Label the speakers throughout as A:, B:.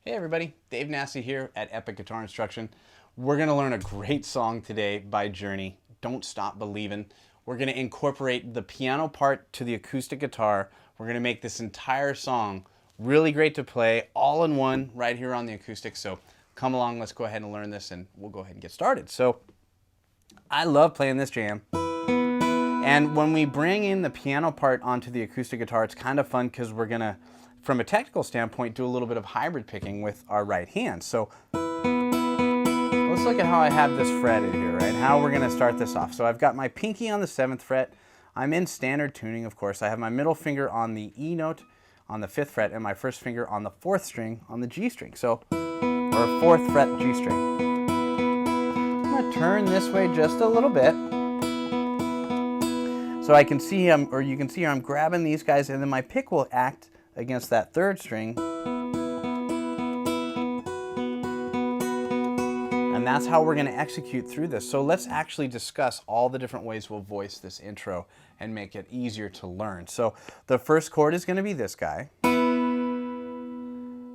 A: Hey everybody, Dave Nassi here at Epic Guitar Instruction. We're going to learn a great song today by Journey, Don't Stop Believin. We're going to incorporate the piano part to the acoustic guitar. We're going to make this entire song really great to play, all in one, right here on the acoustic. So come along, let's go ahead and learn this and we'll go ahead and get started. So I love playing this jam. And when we bring in the piano part onto the acoustic guitar, it's kind of fun because we're going to, from a technical standpoint, do a little bit of hybrid picking with our right hand. So let's look at how I have this fretted here, right? How we're gonna start this off. So I've got my pinky on the 7th fret. I'm in standard tuning, of course. I have my middle finger on the E note on the 5th fret and my first finger on the 4th string on the G string. So, or 4th fret G string. I'm gonna turn this way just a little bit. So I can see, or you can see here, I'm grabbing these guys and then my pick will act against that 3rd string, and that's how we're going to execute through this. So let's actually discuss all the different ways we'll voice this intro and make it easier to learn. So the first chord is going to be this guy.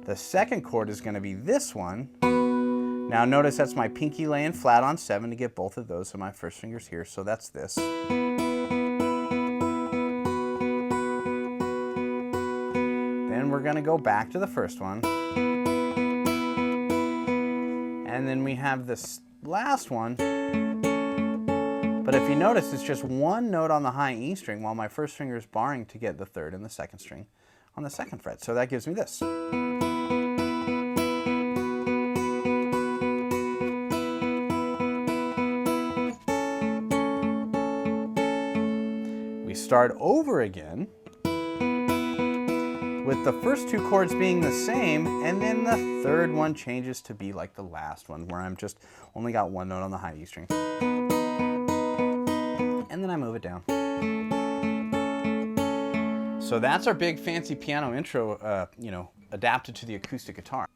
A: The second chord is going to be this one. Now notice that's my pinky laying flat on 7 to get both of those, so my first finger's here, so that's this. We're going to go back to the first one, and then we have this last one, but if you notice it's just one note on the high E string while my first finger is barring to get the 3rd and the 2nd string on the 2nd fret, so that gives me this. We start over again with the first 2 chords being the same, and then the 3rd one changes to be like the last one, where I'm just only got one note on the high E string. And then I move it down. So that's our big fancy piano intro, adapted to the acoustic guitar.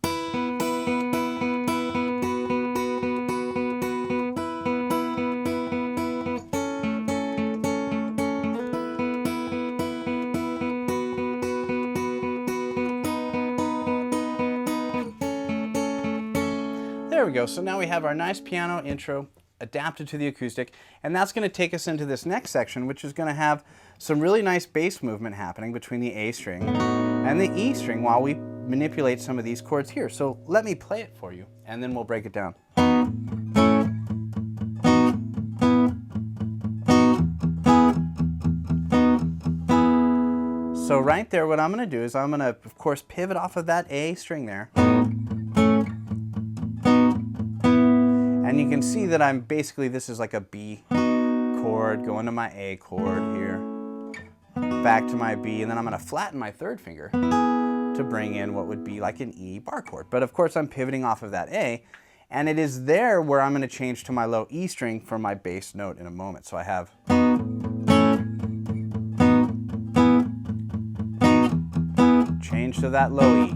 A: There we go. So now we have our nice piano intro adapted to the acoustic, and that's going to take us into this next section, which is going to have some really nice bass movement happening between the A string and the E string while we manipulate some of these chords here. So let me play it for you, and then we'll break it down. So right there, what I'm going to do is I'm going to, of course, pivot off of that A string there. And you can see that I'm basically, this is like a B chord going to my A chord here, back to my B, and then I'm going to flatten my 3rd finger to bring in what would be like an E bar chord. But of course I'm pivoting off of that A, and it is there where I'm going to change to my low E string for my bass note in a moment. So I have change to that low E,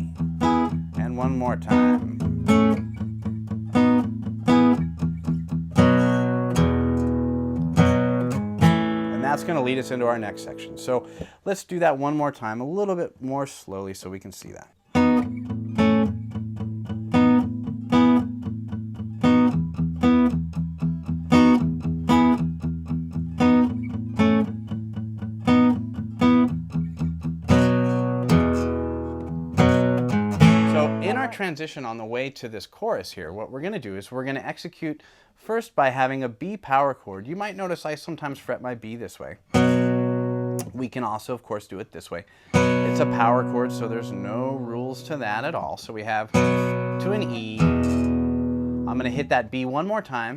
A: and one more time. That's going to lead us into our next section. So let's do that one more time, a little bit more slowly so we can see that. So in our transition on the way to this chorus here, what we're going to do is we're going to execute first by having a B power chord. You might notice I sometimes fret my B this way. We can also, of course, do it this way. It's a power chord, so there's no rules to that at all. So we have to an E. I'm going to hit that B one more time,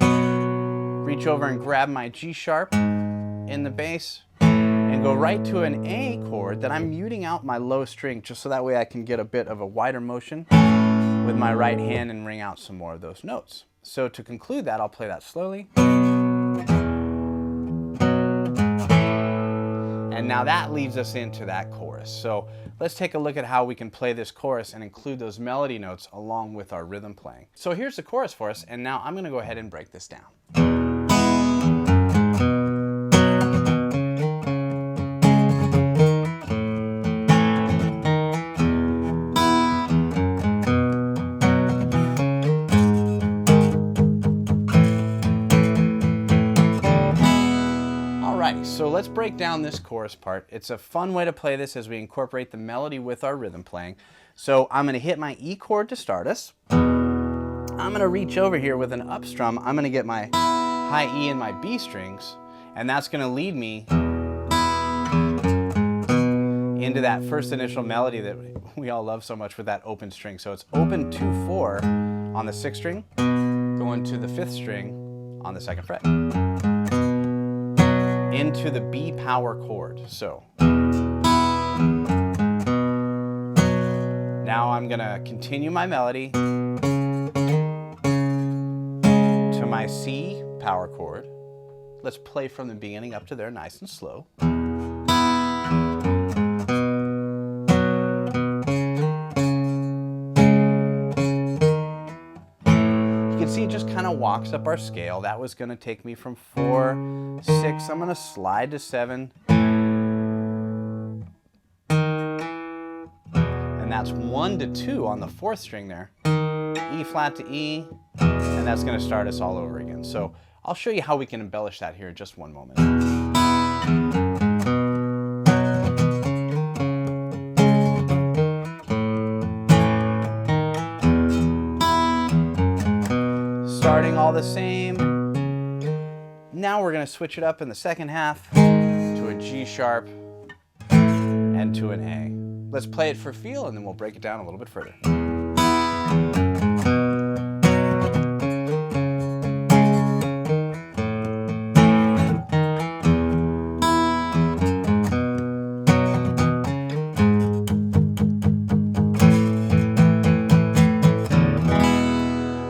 A: reach over and grab my G sharp in the bass, and go right to an A chord that I'm muting out my low string, just so that way I can get a bit of a wider motion with my right hand and ring out some more of those notes. So to conclude that, I'll play that slowly. And now that leads us into that chorus. So let's take a look at how we can play this chorus and include those melody notes along with our rhythm playing. So here's the chorus for us, and now I'm going to go ahead and break this down. let's break down this chorus part. It's a fun way to play this as we incorporate the melody with our rhythm playing. So I'm going to hit my E chord to start us. I'm going to reach over here with an up strum. I'm going to get my high E and my B strings, and that's going to lead me into that first initial melody that we all love so much with that open string. So it's open 2-4 on the 6th string, going to the 5th string on the 2nd fret, into the B power chord. So now I'm gonna continue my melody to my C power chord. Let's play from the beginning up to there nice and slow. See, it just kind of walks up our scale. That was going to take me from 4, 6. I'm going to slide to 7. And that's 1 to 2 on the 4th string there. E flat to E. And that's going to start us all over again. So I'll show you how we can embellish that here in just one moment. Starting all the same. Now we're going to switch it up in the second half to a G sharp and to an A. Let's play it for feel and then we'll break it down a little bit further.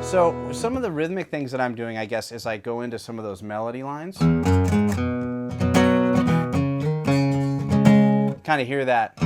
A: So some of the rhythmic things that I'm doing, I guess, is I go into some of those melody lines. Kind of hear that.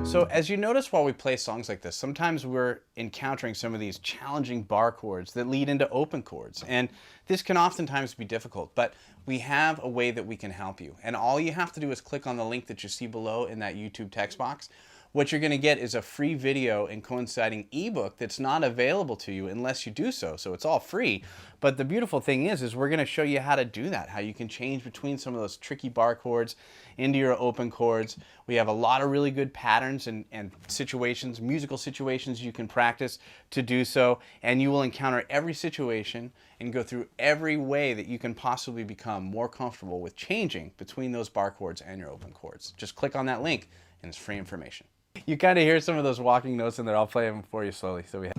A: So as you notice while we play songs like this, sometimes we're encountering some of these challenging bar chords that lead into open chords. And this can oftentimes be difficult, but we have a way that we can help you. And all you have to do is click on the link that you see below in that YouTube text box. What you're going to get is a free video and coinciding ebook that's not available to you unless you do so. So it's all free. But the beautiful thing is we're going to show you how to do that, how you can change between some of those tricky bar chords into your open chords. We have a lot of really good patterns and situations, musical situations you can practice to do so. And you will encounter every situation and go through every way that you can possibly become more comfortable with changing between those bar chords and your open chords. Just click on that link and it's free information. You kind of hear some of those walking notes in there. I'll play them for you slowly. So we have...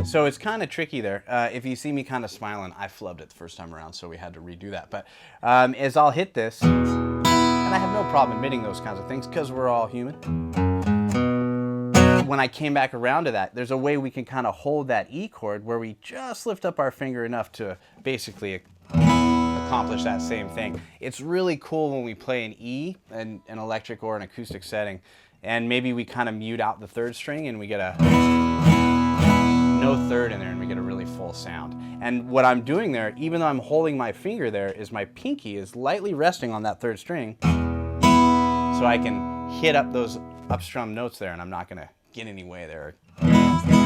A: So it's kind of tricky there. If you see me kind of smiling, I flubbed it the first time around, so we had to redo that. But as I'll hit this, and I have no problem admitting those kinds of things because we're all human. When I came back around to that, there's a way we can kind of hold that E chord where we just lift up our finger enough to basically accomplish that same thing. It's really cool when we play an E, an electric or an acoustic setting, and maybe we kind of mute out the 3rd string and we get a no 3rd in there and we get a really full sound. And what I'm doing there, even though I'm holding my finger there, is my pinky is lightly resting on that 3rd string so I can hit up those upstrum notes there and I'm not going to get any way there,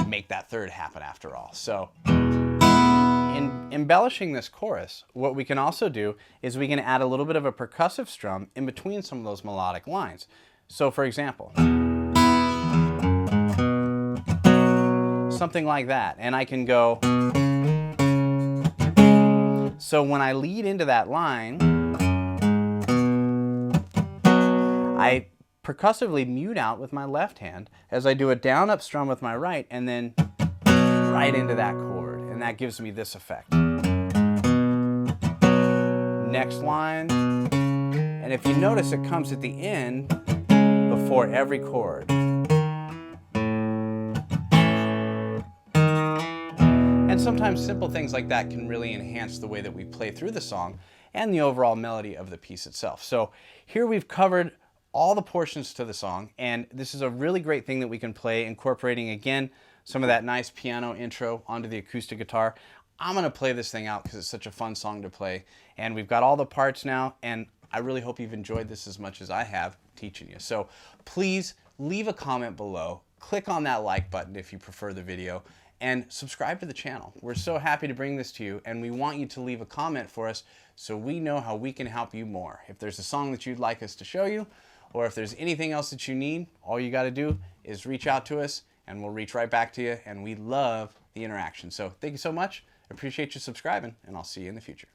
A: make that 3rd happen after all. So in embellishing this chorus, what we can also do is we can add a little bit of a percussive strum in between some of those melodic lines. So for example, something like that, and I can go, so when I lead into that line, I percussively mute out with my left hand as I do a down up strum with my right and then right into that chord, and that gives me this effect. Next line, and if you notice it comes at the end before every chord. And sometimes simple things like that can really enhance the way that we play through the song and the overall melody of the piece itself. So here we've covered all the portions to the song, and this is a really great thing that we can play, incorporating again some of that nice piano intro onto the acoustic guitar. I'm gonna play this thing out because it's such a fun song to play. And we've got all the parts now, and I really hope you've enjoyed this as much as I have teaching you. So please leave a comment below, click on that like button if you prefer the video, and subscribe to the channel. We're so happy to bring this to you, and we want you to leave a comment for us so we know how we can help you more. If there's a song that you'd like us to show you, or if there's anything else that you need, all you gotta do is reach out to us and we'll reach right back to you, and we love the interaction. So thank you so much. Appreciate you subscribing, and I'll see you in the future.